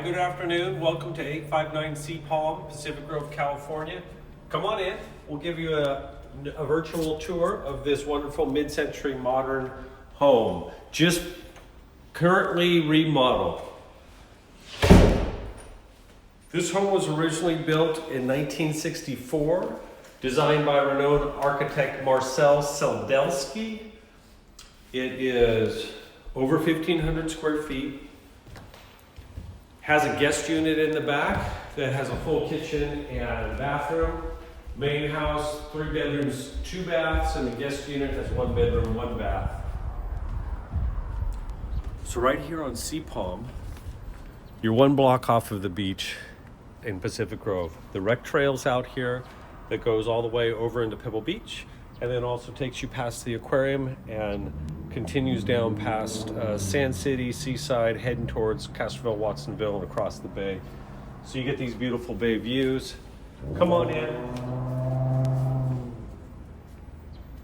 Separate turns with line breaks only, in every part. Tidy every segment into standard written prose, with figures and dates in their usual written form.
good afternoon. Welcome to 859 Seapalm, Pacific Grove, California. Come on in. We'll give you a virtual tour of this wonderful mid-century modern home. Just currently remodeled. This home was originally built in 1964, designed by renowned architect Marcel Sedletzky. It is over 1,500 square feet. Has a guest unit in the back that has a full kitchen and bathroom. Main house, 3 bedrooms, 2 baths, and the guest unit has 1 bedroom, 1 bath. So right here on Seapalm, you're 1 block off of the beach in Pacific Grove. The rec trail's out here that goes all the way over into Pebble Beach, and then also takes you past the aquarium and continues down past Sand City, Seaside, heading towards Castroville, Watsonville, and across the bay. So you get these beautiful bay views. Come on in.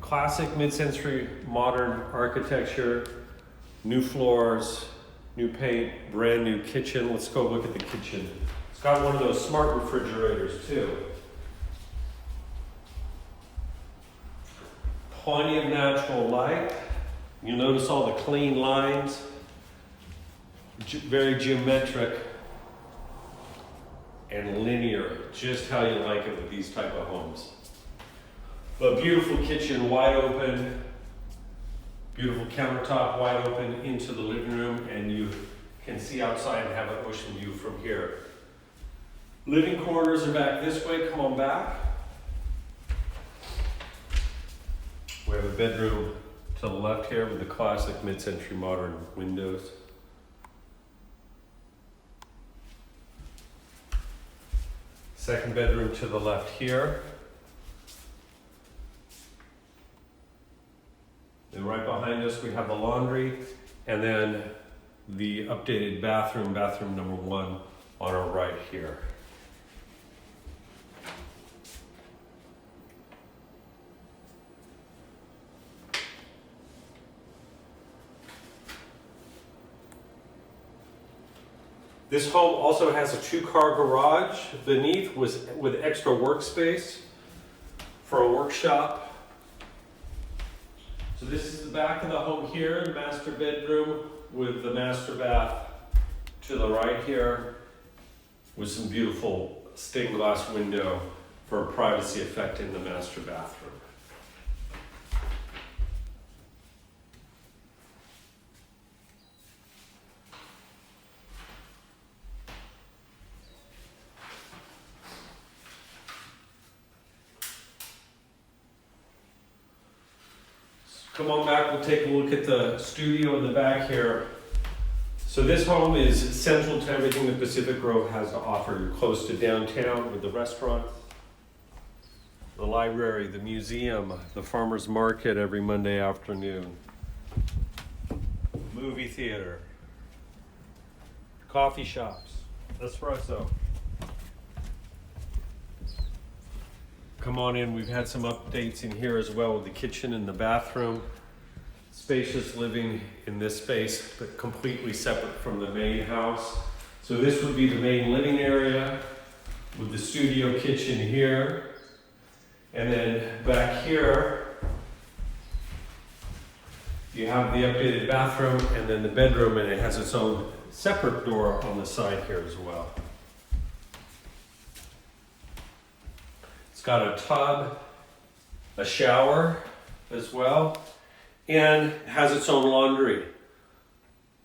Classic mid-century modern architecture, new floors, new paint, brand new kitchen. Let's go look at the kitchen. It's got one of those smart refrigerators too. Plenty of natural light. You'll notice all the clean lines, very geometric and linear, just how you like it with these type of homes. But beautiful kitchen, wide open, beautiful countertop, wide open into the living room, and you can see outside and have an ocean view from here. Living quarters are back this way, come on back. We have a bedroom to the left here with the classic mid-century modern windows. Second bedroom to the left here. And right behind us we have the laundry, and then the updated bathroom number 1 on our right here. This home also has a 2-car garage beneath with extra workspace for a workshop. So this is the back of the home here, the master bedroom with the master bath to the right here with some beautiful stained glass window for a privacy effect in the master bathroom. Come on back, we'll take a look at the studio in the back here. So this home is central to everything that Pacific Grove has to offer. You're close to downtown with the restaurant, the library, the museum, the farmer's market every Monday afternoon, movie theater, coffee shops, espresso. Come on in, we've had some updates in here as well with the kitchen and the bathroom. Spacious living in this space, but completely separate from the main house. So this would be the main living area with the studio kitchen here. And then back here, you have the updated bathroom and then the bedroom, and it has its own separate door on the side here as well. Got a tub, a shower as well, and has its own laundry.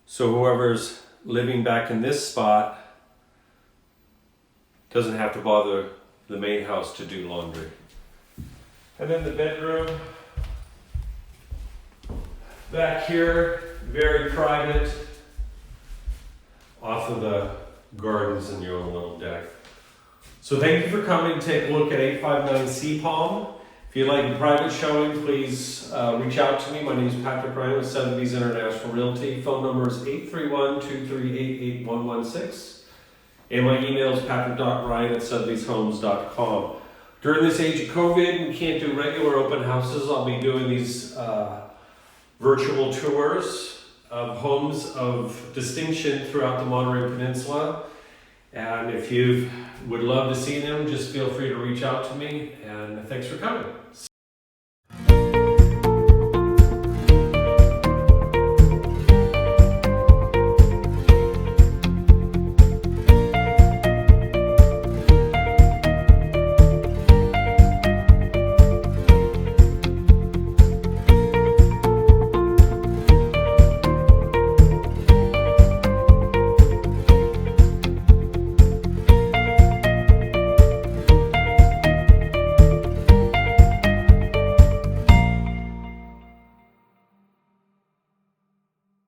So whoever's living back in this spot doesn't have to bother the main house to do laundry. And then the bedroom back here, very private, off of the gardens and your own little deck. So thank you for coming to take a look at 859 Seapalm. If you'd like a private showing, please reach out to me. My name is Patrick Ryan with Sotheby's International Realty. Phone number is 831-238-8116. And my email is patrick.ryan@sotheby'shomes.com. During this age of COVID, we can't do regular open houses. I'll be doing these virtual tours of homes of distinction throughout the Monterey Peninsula. And if you would love to see them, just feel free to reach out to me, and thanks for coming.